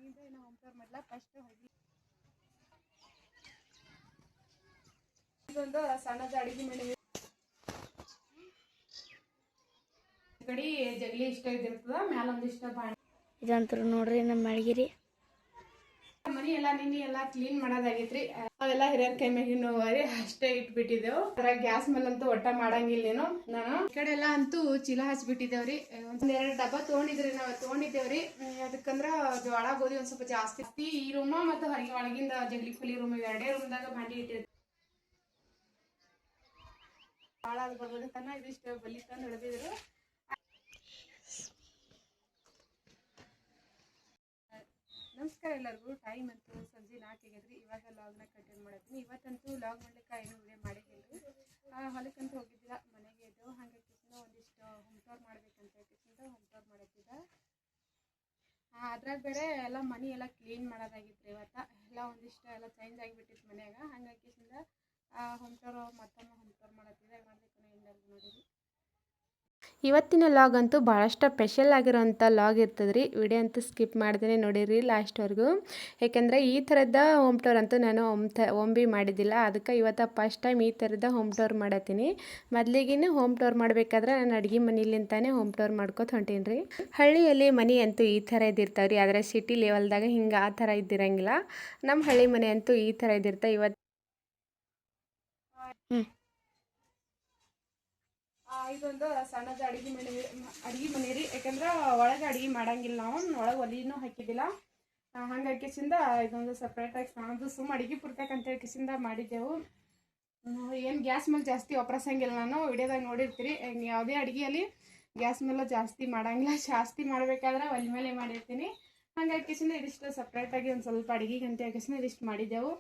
ಹೊರಗಿಂದ ಏನೋ home tour ಮಾಡಲ್ಲ. ಫಸ್ಟ್ ಹೋಗಿ ಇದೊಂದು ಸಣ್ಣದ ಅಡಿಗೆ ಮನೆ ಕಡೆ ಜಗಲಿ ಇಷ್ಟ ಇದಿರ್ತದ, ಮ್ಯಾಲೊಂದಿಷ್ಟ ಬಾಣ ಇದಂತರ ನೋಡ್ರಿ ನಮ್ಮ ಅಡಿಗೆರಿ. ಮನಿ ಎಲ್ಲಾ ನಿನ್ನೆ ಎಲ್ಲಾ ಕ್ಲೀನ್ ಮಾಡೋದಾಗೈತ್ರಿ. ಅವೆಲ್ಲ ಹಿರಿಯರ್ ಕೈ ಮ್ಯಾಗಿನ ಅಷ್ಟೇ ಇಟ್ಬಿಟ್ಟಿದ್ದೇವು. ಅದ್ರಾಗ ಗ್ಯಾಸ್ ಮೇಲಂತೂ ಒಟ್ಟ ಮಾಡಂಗಿಲ್ಲೇನು. ನಾನು ಈ ಕಡೆ ಎಲ್ಲಾ ಅಂತೂ ಚೀಲ ಹಚ್ಬಿಟ್ಟಿದ್ದೇವ್ರಿ. ಒಂದೆರಡು ಡಬ್ಬ ತಗೊಂಡಿದ್ದೇವ್ರಿ. ಅದಕ್ಕಂದ್ರ ಜೋಳ ಗೋಧಿ ಒಂದ್ ಸ್ವಲ್ಪ ಜಾಸ್ತಿ ಈ ರೂಮ ಮತ್ತು ಹೊರಗೆ ಒಳಗಿಂದ ಜಗಲಿ ಕೊಲಿ ರೂಮ್ ಎರಡೇ ರೂಮ್ದಾಗ ಬಾಂಡಿ ಇಟ್ಟಿರ್ತೀವಿ. ಭಾಳ ಅದು ಬರ್ಬೋದನ್ನ ಇದಿಷ್ಟು ಬಲಿ ತಂದು ಹಿಡಿದಿದ್ರು. ನಮಸ್ಕಾರ ಎಲ್ಲರಿಗೂ. ಟೈಮ್ ಅಂತೂ ಸಂಜೆ 4 ಆಗೈತ್ರಿ. ಇವಾಗ ಲಾಗ್ನ ಕಂಟಿನ್ಯೂ ಮಾಡತ್ತೀನಿ. ಇವತ್ತಂತೂ ಲಾಗ್ ಮಾಡ್ಲಿಕ್ಕೆ ಏನು ವಿಡಿಯೋ ಮಾಡಿದ್ದಿಲ್ರಿ. ಹೊಲಕ್ಕಂತೂ ಹೋಗಿದ್ದಿಲ್ಲ, ಮನೆಗೆ ಇದ್ದೆವು. ಹಾಗಾಗಿ ಒಂದಿಷ್ಟು ಹೋಮ್ ಟೂರ್ ಮಾಡ್ಬೇಕಂತ ಹೋಮ್ ಟೂರ್ ಮಾಡತ್ತಿದ್ದ. ಅದ್ರಾಗ ಬೇರೆ ಎಲ್ಲ ಮನೆ ಎಲ್ಲ ಕ್ಲೀನ್ ಮಾಡೋದಾಗಿತ್ತು ಇವತ್ತು. ಎಲ್ಲ ಒಂದಿಷ್ಟು ಎಲ್ಲ ಚೇಂಜ್ ಆಗಿಬಿಟ್ಟಿತ್ತು ಮನ್ಯಾಗ. ಹಾಗಾಗಿ ಹೋಮ್ ಟೂರ್ ಮತ್ತೊಮ್ಮೆ ಹೋಮ್ ಟೂರ್ ಮಾಡತ್ತಿದ್ದೆ. ಮಾಡ್ಬೇಕು ಎಲ್ಲರಿಗೂ ನೋಡಿರಿ. ಇವತ್ತಿನ ಲಾಗ್ ಅಂತೂ ಭಾಳಷ್ಟು ಸ್ಪೆಷಲ್ ಆಗಿರೋಂಥ ಲಾಗ್ ಇರ್ತದ್ರಿ. ವಿಡಿಯೋ ಅಂತೂ ಸ್ಕಿಪ್ ಮಾಡ್ದೇ ನೋಡಿರಿ ಲಾಸ್ಟ್ವರೆಗೂ. ಯಾಕೆಂದರೆ ಈ ಥರದ ಹೋಮ್ ಟೂರ್ ಅಂತೂ ನಾನು ಒಮ್ಮೆ ಮಾಡಿದ್ದಿಲ್ಲ. ಅದಕ್ಕೆ ಇವತ್ತು ಫಸ್ಟ್ ಟೈಮ್ ಈ ಥರದ ಹೋಮ್ ಟೂರ್ ಮಾಡತ್ತೀನಿ. ಮೊದಲಿಗೆ ಹೋಮ್ ಟೂರ್ ಮಾಡಬೇಕಾದ್ರೆ ನಾನು ಅಡುಗೆ ಮನೆಯಲ್ಲಿಂತಾನೆ ಹೋಮ್ ಟೂರ್ ಮಾಡ್ಕೊತ ಹೊಂಟೀನಿ ರೀ. ಹಳ್ಳಿಯಲ್ಲಿ ಮನೆ ಅಂತೂ ಈ ಥರ ಇದ್ದಿರ್ತಾವ್ರಿ. ಆದರೆ ಸಿಟಿ ಲೆವೆಲ್ದಾಗ ಹಿಂಗೆ ಆ ಥರ ಇದ್ದಿರಂಗಿಲ್ಲ. ನಮ್ಮ ಹಳ್ಳಿ ಮನೆ ಅಂತೂ ಈ ಥರ ಇದ್ದಿರ್ತಾವೆ. ಇವತ್ತು ಇದೊಂದು ಸಣ್ಣದ ಅಡಿಗೆ ಮನೆ ರೀ. ಯಾಕಂದ್ರೆ ಒಳಗೆ ಅಡಿಗೆ ಮಾಡಂಗಿಲ್ಲ, ನಾವು ಒಳಗೆ ಒಲಿನೂ ಹಾಕಿದ್ದಿಲ್ಲ. ಹಾಗಾಗಿ ಇದೊಂದು ಸಪ್ರೇಟಾಗಿ ಸಣ್ಣದು ಸುಮ್ಮ ಅಡಿಗೆ ಪುರ್ತಕ್ಕಂತ ಕಿಸಿಂದ ಮಾಡಿದ್ದೆವು. ಏನು ಗ್ಯಾಸ್ ಮೇಲೆ ಜಾಸ್ತಿ ಒಪ್ರಸಂಗಿಲ್ಲ. ನಾನು ವಿಡಿಯೋದಾಗ ನೋಡಿರ್ತೀರಿ, ಯಾವುದೇ ಅಡುಗೆಯಲ್ಲಿ ಗ್ಯಾಸ್ ಮೇಲೆ ಜಾಸ್ತಿ ಮಾಡಂಗಿಲ್ಲ. ಜಾಸ್ತಿ ಮಾಡಬೇಕಾದ್ರೆ ಒಲೆ ಮೇಲೆ ಮಾಡಿರ್ತೀನಿ. ಹಾಗಾಗಿ ಇದಿಷ್ಟು ಸಪ್ರೇಟಾಗಿ ಒಂದು ಸ್ವಲ್ಪ ಅಡುಗೆಗೆ ಅಂತ ಇದಿಷ್ಟು ಮಾಡಿದ್ದೆವು.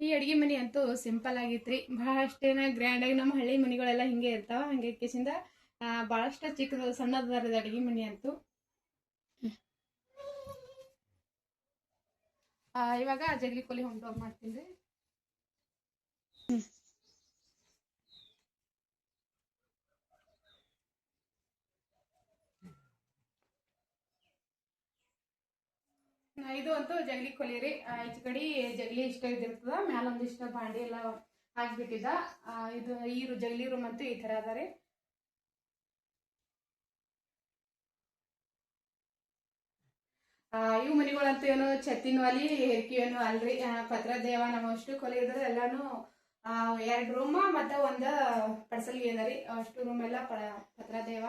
ಈ ಅಡುಗೆ ಮನೆ ಅಂತೂ ಸಿಂಪಲ್ ಆಗಿತ್ರಿ. ಭಾಳಷ್ಟೇನ ಗ್ರ್ಯಾಂಡಾಗಿ ನಮ್ಮ ಹಳ್ಳಿ ಮನೆಗಳೆಲ್ಲ ಹಿಂಗೆ ಇರ್ತಾವೆ. ಹಂಗೆ ಭಾಳಷ್ಟು ಚಿಕ್ಕದು ಸಣ್ಣದಾರದ ಅಡುಗೆ ಮನೆ ಅಂತೂ. ಇವಾಗ ಜಗಲಿ ಕೊಲಿ ಹೋಮ್ ಟೂರ್ ಮಾಡ್ತೀನಿ ರೀ. ಇದು ಅಂತೂ ಜಗಲಿ ಕೊಲಿ ರೀ. ಈಚೆ ಕಡೆ ಜಗಲಿ ಇಷ್ಟ ಇದಿರ್ತದ, ಮ್ಯಾಲೊಂದಿಷ್ಟ ಬಾಂಡಿ ಎಲ್ಲ ಹಾಕ್ಬಿಟ್ಟಿದ್ದ. ಇದು ಈ ಜಗಲಿ ರೂಮ್ ಅಂತೂ ಈ ಥರ ಅದ ರೀ. ಇವು ಮನೆಗಳಂತೂ ಏನು ಛತ್ತಿನ ಒಲಿ ಹೆರ್ಕಿ ಏನು ಅಲ್ರಿ. ಪತ್ರ ದೇವ ನಮ್ಮಷ್ಟು ಕೊಲಿ ಇದ್ರೆ ಎಲ್ಲಾನು 2 ರೂಮ್ ಮತ್ತು ಒಂದು ಪಡ್ಸಲ್ಗೆ ಅದ ರೀ. ಅಷ್ಟು ರೂಮ್ ಎಲ್ಲ ಪತ್ರ ದೇವ.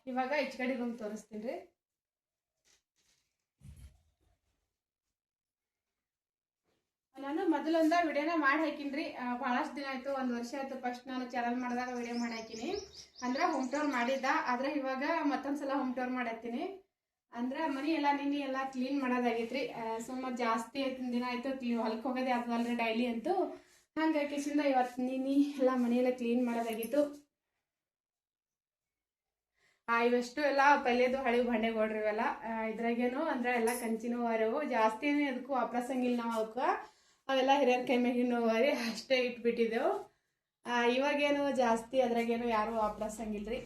ಇವಾಗ ಈಚೆ ಕಡೆ ರೂಮ್ ತೋರಿಸ್ತೀನಿ ರೀ. ನಾನು ಮೊದಲೊಂದ ವಿಡಿಯೋನ ಮಾಡಿ ಹಾಕಿನ್ರಿ. ಭಾಳಷ್ಟು ದಿನ ಆಯ್ತು, 1 ವರ್ಷ ಆಯ್ತು. ಫಸ್ಟ್ ನಾನು ಚಾನಲ್ ಮಾಡಿದಾಗ ವಿಡಿಯೋ ಮಾಡಿ ಹಾಕಿನಿ. ಅಂದ್ರೆ ಹೋಮ್ ಟೂರ್ ಮಾಡಿದ್ದ. ಆದ್ರೆ ಇವಾಗ ಮತ್ತೊಂದ್ಸಲ ಹೋಮ್ ಟೂರ್ ಮಾಡತ್ತೀನಿ. ಅಂದ್ರೆ ಮನೆ ಎಲ್ಲ ನಿನ್ನೆ ಎಲ್ಲ ಕ್ಲೀನ್ ಮಾಡೋದಾಗೈತ್ರಿ. ಸುಮಾರು ಜಾಸ್ತಿ ದಿನ ಆಯ್ತು ಹೊಲಕ್ಕೆ ಹೋಗೋದೇ ಆಗ್ತದಲ್ರಿ ಡೈಲಿ ಅಂತೂ. ಹಾಗಾಗಿ ಇವತ್ತು ನಿನ್ನೆ ಎಲ್ಲ ಮನೆಯೆಲ್ಲ ಕ್ಲೀನ್ ಮಾಡೋದಾಗಿತ್ತು. ಇವಷ್ಟು ಎಲ್ಲ ಪಲ್ಯದು ಹಳಿ ಬಂಡೆಗೊಳ್ರಿ ಇವೆಲ್ಲ. ಇದ್ರಾಗೇನು ಅಂದ್ರೆ ಎಲ್ಲ ಕಂಚಿನೂ ಅರವು ಜಾಸ್ತಿ ಅದಕ್ಕೂ ವಾಪಸಂಗಿಲ್ಲ. ನಾವು ಅವಕ್ಕೆ ಅವೆಲ್ಲ ಹಿರಿಯರ ಕೈ ಮ್ಯಾಗಿನ ಅಷ್ಟೇ ಇಟ್ಬಿಟ್ಟಿದ್ದೆವು. ಇವಾಗೇನು ಜಾಸ್ತಿ ಅದ್ರಾಗೇನು ಯಾರು ವಾಪಸಂಗಿಲ್ರಿ.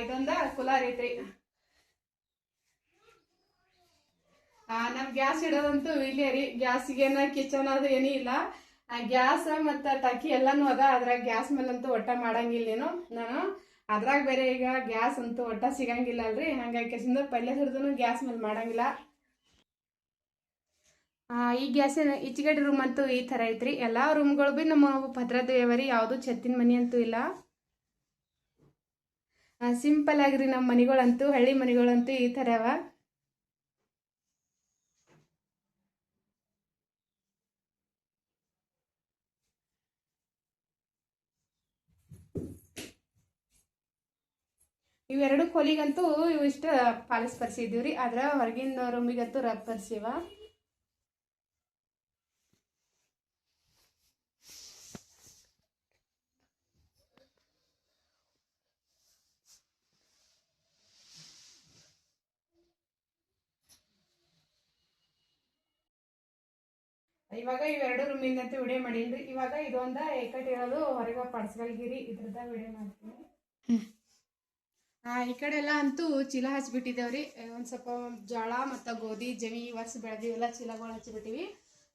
ಇದೊಂದ ಕುಲಾರ್ ಐತ್ರಿ. ನಮ್ ಗ್ಯಾಸ್ ಇಡೋದಂತೂ ಇಲ್ಲೇ ರೀ. ಗ್ಯಾಸಿಗೇನ ಕಿಚನ್ ಅದು ಏನೂ ಇಲ್ಲ. ಗ್ಯಾಸ್ ಮತ್ತು ಟಕ್ಕಿ ಎಲ್ಲಾನು ಅದ. ಅದ್ರಾಗ ಗ್ಯಾಸ್ ಮೇಲಂತೂ ಒಟ್ಟ ಮಾಡಂಗಿಲ್ಲೇನು ನಾನು. ಅದ್ರಾಗ ಬೇರೆ ಈಗ ಗ್ಯಾಸ್ ಅಂತೂ ಒಟ್ಟ ಸಿಗಂಗಿಲ್ಲ ಅಲ್ರಿ. ಹಾಗಾಗಿ ಪಲ್ಯ ಹಿಡಿದು ಗ್ಯಾಸ್ ಮೇಲೆ ಮಾಡಂಗಿಲ್ಲ. ಈ ಗ್ಯಾಸಿನ ಈಚೆಗಡೆ ರೂಮ್ ಅಂತೂ ಈ ಥರ ಐತ್ರಿ. ಎಲ್ಲ ರೂಮ್ಗಳು ಭೀ ನಮ್ಮ ಭದ್ರದೇವರಿ. ಯಾವುದು ಛತ್ತಿನ ಮನೆ ಅಂತೂ ಇಲ್ಲ. ಸಿಂಪಲ್ ಆಗಿರಿ ನಮ್ಮ ಮನೆಗಳಂತೂ. ಹಳ್ಳಿ ಮನೆಗಳಂತೂ ಈ ಥರ ಅವ. ಇವೆರಡು ಕೊಲಿಗಂತೂ ಇವಿಷ್ಟು ಪಾಲಿಸ್ ಪರಿಸಿದ್ದೀವ್ರಿ. ಆದ್ರೆ ಹೊರಗಿನ ರೂಮಿಗಂತೂ ರಬ್ ಪರಿಸಿವ. ಇವಾಗ ಇವೆರಡು ರೂಮಿಂದಂತೂ ವಿಡಿಯೋ ಮಾಡೀನಿ. ಇವಾಗ ಇದೊಂದ ಏಕಟ್ ಇರೋದು ಹೊರಗೆ ಪಡ್ಸ್ಗಲ್ಗಿರಿ ಇದ್ರದ ವಿಡಿಯೋ ಮಾಡ್ತೀನಿ. ಈ ಕಡೆ ಎಲ್ಲ ಅಂತೂ ಚೀಲ ಹಚ್ಬಿಟ್ಟಿದ್ದೇವ್ರಿ. ಒಂದು ಸ್ವಲ್ಪ ಜೋಳ ಮತ್ತು ಗೋಧಿ ಜವಿ ವರ್ಷ ಬೆಳೆದಿವೆಲ್ಲ ಚೀಲಗಳು ಹಚ್ಚಿಬಿಟ್ಟಿವಿ.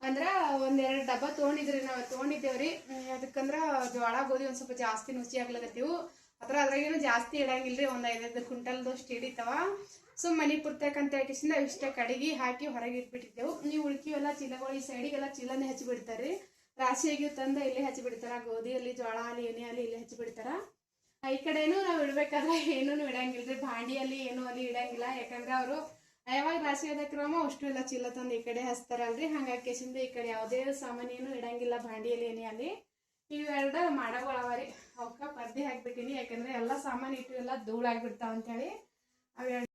ಅಂದ್ರೆ ಒಂದೆರಡು ಡಬ್ಬ ತೊಗೊಂಡಿದ್ದೇವ್ರಿ. ಅದಕ್ಕಂದ್ರೆ ಜೋಳ ಗೋಧಿ ಒಂದು ಸ್ವಲ್ಪ ಜಾಸ್ತಿ ನುಸಿ ಆಗ್ಲಕತ್ತೀವು. ಅದ್ರಾಗೇನು ಜಾಸ್ತಿ ಇಡಂಗಿಲ್ರಿ, ಒಂದು 5 ಕ್ವಿಂಟಲ್ದಷ್ಟು ಹಿಡಿತಾವ. ಸೊ ಮನೆ ಪುರ್ತಕ್ಕಂತ ಹೇಳ್ಕಿಸಿಂದ ಇಷ್ಟ ಕಡಿಗೆ ಹಾಕಿ ಹೊರಗೆ ಇಟ್ಬಿಟ್ಟಿದ್ದೆವು. ನೀವು ಉಳ್ಕಿವೆಲ್ಲ ಚೀಲಗಳು ಈ ಸೈಡಿಗೆಲ್ಲ ಚೀಲನೇ ಹಚ್ಚಿಬಿಡ್ತಾರೆ. ರಾಶಿಯಾಗಿ ತಂದ ಇಲ್ಲೇ ಹಚ್ಚಿಬಿಡ್ತಾರ. ಗೋಧಿಯಲ್ಲಿ ಜೋಳ ಅಲ್ಲಿ ಏನೇ ಅಲ್ಲಿ ಇಲ್ಲೇ ಹಚ್ಚಿಬಿಡ್ತಾರ. ಈ ಕಡೆನೂ ನಾವು ಇಡ್ಬೇಕಾದ್ರೆ ಏನೂ ಇಡಂಗಿಲ್ರಿ, ಭಾಂಡಿಯಲ್ಲಿ ಏನೂ ಅಲ್ಲಿ ಇಡಂಗಿಲ್ಲ. ಯಾಕಂದ್ರೆ ಅವರು ಯಾವಾಗ ರಾಶಿ ಅದಕ್ರಮ ಅಷ್ಟು ಎಲ್ಲ ಚೀಲ ತಂದು ಈ ಕಡೆ ಹಚ್ತಾರಲ್ರಿ. ಹಂಗಾಗಿ ಕೇಸಿಂದ ಈ ಕಡೆ ಯಾವುದೇ ಸಾಮಾನು ಏನು ಇಡಂಗಿಲ್ಲ ಭಾಂಡಿಯಲ್ಲಿ ಏನೇ ಅಲ್ಲಿ. ಇವೆರಡು ಮಾಡಗಳವರಿ ಅವಕ್ಕ ಪರ್ದೆ ಹಾಕ್ಬಿಟ್ಟಿನಿ. ಯಾಕಂದ್ರೆ ಎಲ್ಲ ಸಾಮಾನು ಇಟ್ಟು ಎಲ್ಲ ಧೂಳಾಗ್ಬಿಡ್ತಾವ ಅಂತೇಳಿ ಅವೆರಡು.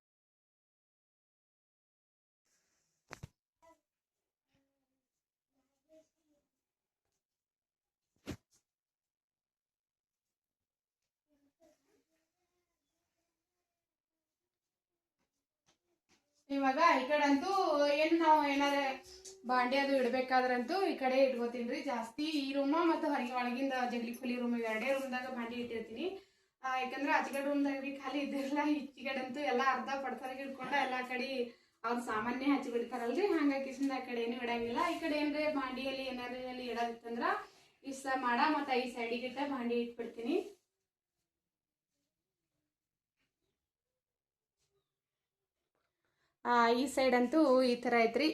ಇವಾಗ ಈ ಕಡೆ ಅಂತೂ ಏನು ನಾವು ಏನಾರ ಬಾಂಡೆ ಅದು ಇಡ್ಬೇಕಾದ್ರಂತೂ ಈ ಕಡೆ ಇಟ್ಕೋತೀನಿ ಜಾಸ್ತಿ. ಈ ರೂಮ ಮತ್ತು ಹೊರಗೆ ಒಳಗಿಂದ ಜಗಲಿ ಖಾಲಿ ರೂಮ್ ಎರಡೇ ರೂಮ್ದಾಗ ಬಾಂಡೆ ಇಟ್ಟಿರ್ತೀನಿ. ಯಾಕಂದ್ರೆ ಆಚೆಗಡೆ ರೂಮ್ದಾಗ ಭೀ ಖಾಲಿ ಇದ್ದಿರಲ್ಲ. ಈಚೆಗಡೆ ಅಂತೂ ಎಲ್ಲ ಅರ್ಧ ಪಡ್ಸಲಿಗೆ ಇಟ್ಕೊಂಡು ಎಲ್ಲ ಕಡೆ ಅವ್ರ ಸಾಮಾನ್ಯ ಹಚ್ಚಿ ಬಿಡ್ತಾರಲ್ರಿ. ಹಂಗಾಗಿ ಆ ಕಡೆ ಏನು ಇಡಂಗಿಲ್ಲ. ಈ ಕಡೆ ಏನ್ರಿ ಬಾಂಡಿಯಲ್ಲಿ ಏನಾರ ಅಲ್ಲಿ ಇಡೋದಿತ್ತಂದ್ರ ಇಷ್ಟ ಮಾಡ ಮತ್ತು ಈ ಸೈಡಿಗಿಟ್ಟ ಬಾಂಡಿ ಇಟ್ಬಿಡ್ತೀನಿ. ಈ ಸೈಡ್ ಅಂತೂ ಈ ಥರ ಐತ್ರಿ.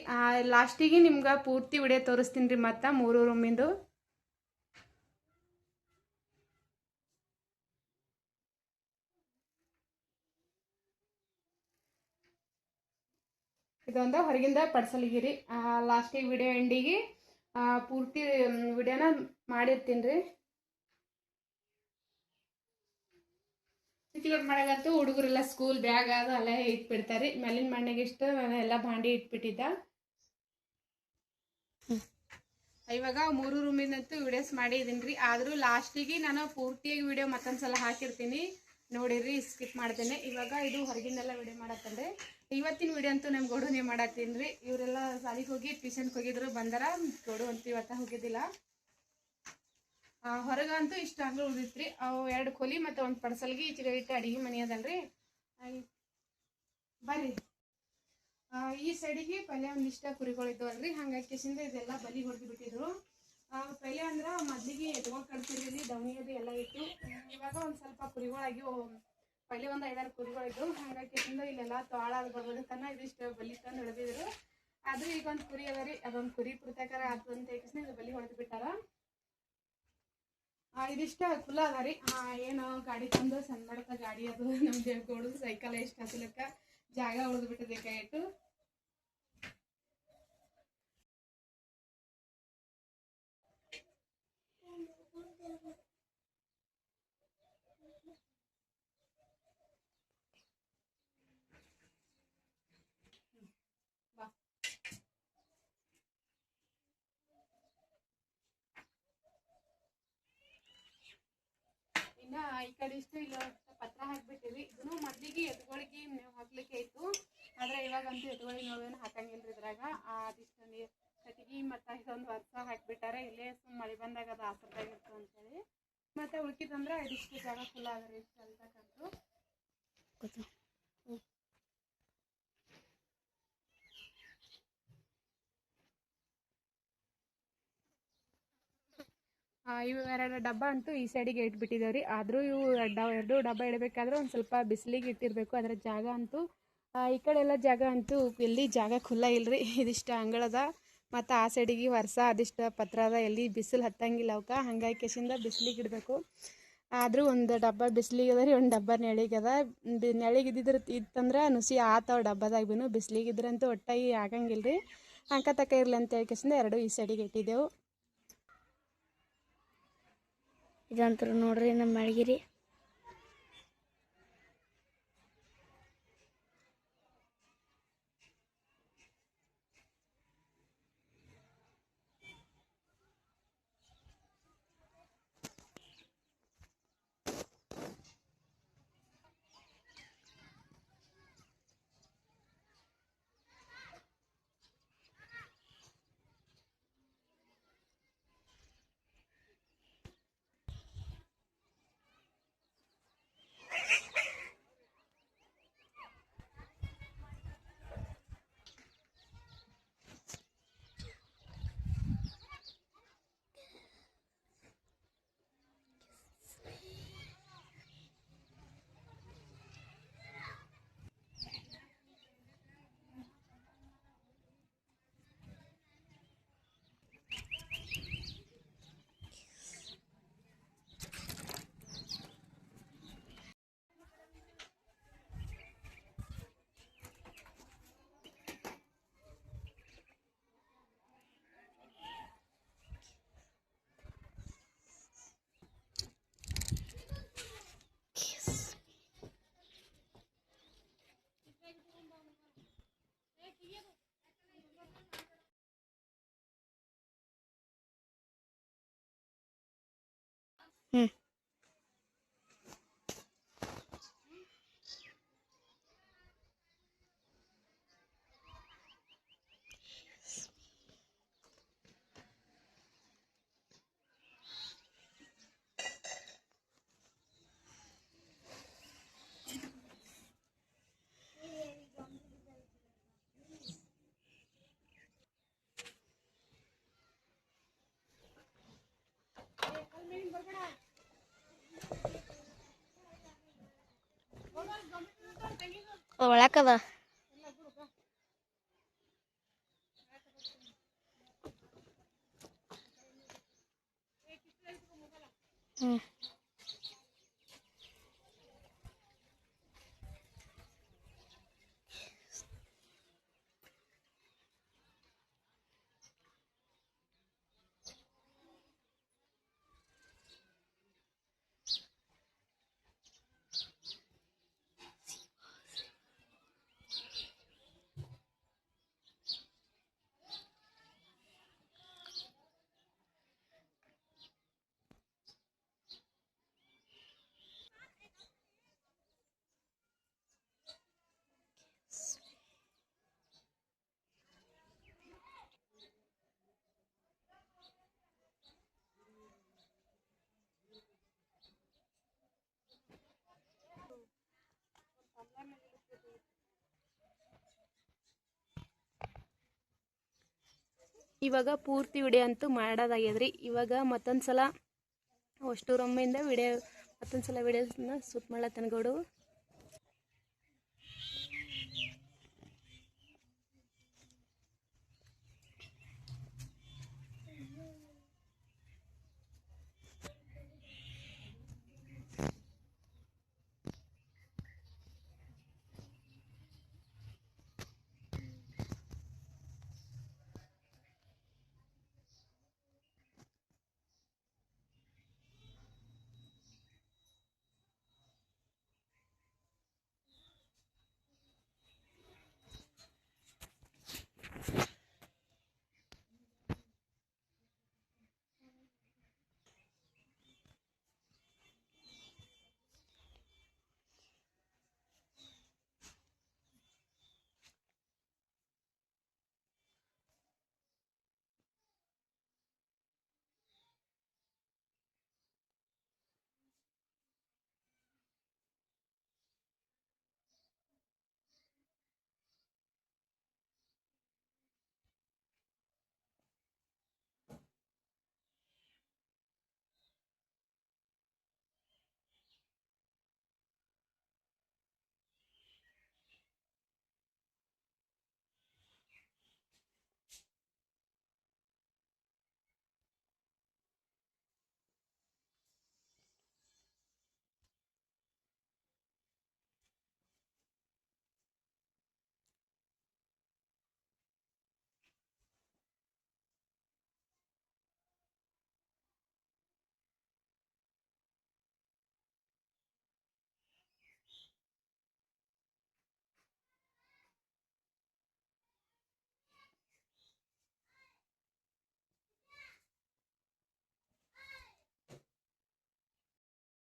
ಲಾಸ್ಟಿಗೆ ನಿಮ್ಗೆ ಪೂರ್ತಿ ವಿಡಿಯೋ ತೋರಿಸ್ತೀನಿ ರೀ. ಮತ್ತು 3 ರೂಮಿಂದು ಇದೊಂದು ಹೊರಗಿಂದ ಪಡ್ಸಲಿಗಿರಿ. ಲಾಸ್ಟಿಗೆ ವಿಡಿಯೋ ಎಂಡಿಗೆ ಪೂರ್ತಿ ವಿಡಿಯೋನ ಮಾಡಿರ್ತೀನಿ ರೀ. ಸಿಟಿಗೋಡ್ ಮಾಡಗಂತೂ ಹುಡುಗರೆಲ್ಲ ಸ್ಕೂಲ್ ಬ್ಯಾಗ್ ಅದು ಅಲ್ಲೇ ಇಟ್ಬಿಡ್ತಾರೆ. ಮೇಲಿನ ಮಣ್ಣೆಗೆ ಇಷ್ಟು ಎಲ್ಲ ಭಾಂಡಿ ಇಟ್ಬಿಟ್ಟಿದ್ದ. ಇವಾಗ 3 ರೂಮಿನಂತೂ ವಿಡಿಯೋಸ್ ಮಾಡಿದ್ದೀನಿ ರೀ. ಆದರೂ ಲಾಸ್ಟಿಗೆ ನಾನು ಪೂರ್ತಿಯಾಗಿ ವಿಡಿಯೋ ಮತ್ತೊಂದ್ಸಲ ಹಾಕಿರ್ತೀನಿ, ನೋಡಿರಿ, ಸ್ಕಿಪ್ ಮಾಡ್ತೇನೆ. ಇವಾಗ ಇದು ಹೊರಗಿನೆಲ್ಲ ವಿಡಿಯೋ ಮಾಡತ್ತಂದ್ರೆ ಇವತ್ತಿನ ವಿಡಿಯೋ ಅಂತೂ ನಮ್ಮ ಗೋಡುನೇ ಮಾಡತ್ತೀನಿ ರೀ. ಇವರೆಲ್ಲ ಶಾಲೆಗೆ ಹೋಗಿ ಟ್ಯೂಷನ್ಗೆ ಹೋಗಿದ್ರು, ಬಂದಾರ. ಗೋಡು ಅಂತೂ ಇವತ್ತ ಹೋಗಿದ್ದಿಲ್ಲ. ಹೊರಗಂತೂ ಇಷ್ಟು ಅಂಗಳು ಉಳಿದಿತ್ರಿ. ಅವು 2 ಕೊಲಿ ಮತ್ತು ಒಂದು ಪಡ್ಸಲ್ಗೆ ಈಚೆಗೆ ಇಟ್ಟು ಅಡಿಗೆ ಮನೆ ಅದಲ್ರಿ. ಬರ್ರಿ ಈ ಸೈಡಿಗೆ ಪಲ್ಯ ಒಂದಿಷ್ಟ ಕುರಿಗಳು ಇದ್ದವಲ್ರಿ. ಹಂಗಾಗಿ ಕಿಸಿಂದ ಇದೆಲ್ಲ ಬಲಿ ಹೊಡೆದು ಬಿಟ್ಟಿದ್ರು. ಪಲ್ಯ ಅಂದ್ರೆ ಮೊದಲಿಗೆ ಎತ್ಕೊಂಡು ಕಡ್ತಿರ್ಲಿ ದವಣಿಯದು ಎಲ್ಲ ಇಟ್ಟು. ಇವಾಗ ಒಂದು ಸ್ವಲ್ಪ ಕುರಿಗಳಾಗಿ ಪಲ್ಯ ಒಂದು 5-6 ಕುರಿಗಳಿದ್ದು. ಹಂಗಾಗಿ ಕಿಸಿಂದ ಇಲ್ಲೆಲ್ಲ ತೋಳ ಬರ್ಬೋದಕ್ಕನ್ನ ಇದಿಷ್ಟು ಬಲಿ ತಂದು ಹಿಡಿದಿದ್ರು. ಆದ್ರೂ ಈಗ ಒಂದು ಕುರಿ ಅದ ರೀ, ಅದೊಂದು ಕುರಿ ಪುರ್ತಕಾರ ಆಗ್ತದೆ ಅಂತ ಕಿಸಿಂದ ಇದು ಬಲಿ ಹೊಡೆದು ಬಿಟ್ಟಾರ. ಇದಿಷ್ಟ ಕುಲ ಅದ ರೀ. ಏನು ಗಾಡಿ ತಂದು ಸಣ್ಣ ಮಾಡತ್ತ ಗಾಡಿ ಅದು ನಮ್ದು ಗೋಡು ಸೈಕಲ್ ಎಷ್ಟು ಹತ್ತಲಕ್ಕ ಜಾಗ ಉಳಿದು ಬಿಟ್ಟಿದೆ ಕೈಟ್ಟು. ಈ ಕಡೆ ಇಷ್ಟು ಇಲ್ಲ ಪತ್ರ ಹಾಕ್ಬಿಟ್ಟಿವಿ. ಇದನ್ನು ಮೊದಲಿಗೆ ಎತ್ಗಳಿಗೆ ಮೇವು ಹಾಕ್ಲಿಕ್ಕೆ ಇತ್ತು. ಆದ್ರೆ ಇವಾಗಂತೂ ಎತ್ಗಳಿಗೆ ಮೇವೇನು ಹಾಕಂಗಿಲ್ರಿ. ಇದ್ರಾಗ ಅದಿಷ್ಟು ನೀರು ಕಟ್ಟಿಗೆ ಮತ್ತು ಇದೊಂದು ವರ್ಷ ಹಾಕಿಬಿಟ್ಟಾರೆ. ಇಲ್ಲೇ ಸುಮ್ಮ ಮಳೆ ಬಂದಾಗ ಅದು ಆಸರದಾಗಿತ್ತು ಅಂತೇಳಿ. ಮತ್ತು ಉಳ್ಕಿದಂದ್ರೆ ಇದಿಷ್ಟು ಜಾಗ ಫುಲ್ ಆದ್ರಿ ಇಷ್ಟು ಅಲ್ತಕ್ಕಂತೂ. ಇವು 2 ಡಬ್ಬ ಅಂತೂ ಈ ಸೈಡಿಗೆ ಇಟ್ಬಿಟ್ಟಿದ್ದೇವೆ ರೀ. ಆದರೂ ಇವು 2 ಡಬ್ಬ ಇಡಬೇಕಾದ್ರೆ ಒಂದು ಸ್ವಲ್ಪ ಬಿಸಿಲಿಗೆ ಇಟ್ಟಿರಬೇಕು. ಅದರ ಜಾಗ ಅಂತೂ ಈ ಕಡೆ ಎಲ್ಲ ಜಾಗ ಅಂತೂ ಎಲ್ಲಿ ಜಾಗ ಖುಲ್ಲ ಇಲ್ಲರಿ. ಇದಿಷ್ಟು ಅಂಗಳದ ಮತ್ತು ಆ ಸೈಡಿಗೆ ವರ್ಷ ಅದಿಷ್ಟು ಪತ್ರ ಅದ, ಎಲ್ಲಿ ಬಿಸಿಲು ಹತ್ತಂಗಿಲ್ಲ ಅವಕ್ಕೆ. ಹಂಗಾಗಿ ಕೆಸಿಂದ ಬಿಸಿಲಿಗೆ ಇಡಬೇಕು. ಆದರೂ ಒಂದು ಡಬ್ಬ ಬಿಸಿಲಿಗೆ ಅದ ರೀ, ಒಂದು ಡಬ್ಬ ನೆಳಿಗೆ ಅದ. ನೆಳಿಗೆ ಇತ್ತಂದ್ರೆ ನುಸಿ ಆತಾವ ಡಬ್ಬದಾಗ ಭೀನು. ಬಿಸಿಲಿಗೆ ಇದ್ರಂತೂ ಒಟ್ಟಾಗಿ ಆಗಂಗಿಲ್ಲ ರೀ. ಅಂಕ ತಕ್ಕ ಇರಲಿ ಅಂತ ಹೇಳಿ ಕೆಸಿಂದ 2 ಈ ಸೈಡಿಗೆ ಇಟ್ಟಿದ್ದೆವು. ಇದಂತರ ನೋಡ್ರಿ ನಮ್ಮ ಮಳಗಿರಿ. ಹ್ಞೂ ಒಳಕದ ಹ್ಞೂ ಇವಾಗ ಪೂರ್ತಿ ವಿಡಿಯೋ ಅಂತೂ ಮಾಡೋದಾಗ್ಯದ್ರಿ. ಇವಾಗ ಮತ್ತೊಂದು ಸಲ ಅಷ್ಟು ರೊಮ್ಮೆಯಿಂದ ವಿಡಿಯೋ ಮತ್ತೊಂದು ಸಲ ವಿಡಿಯೋನ ಶೂಟ್ ಮಾಡ್ಲತ್ತನ ಗೌಡು.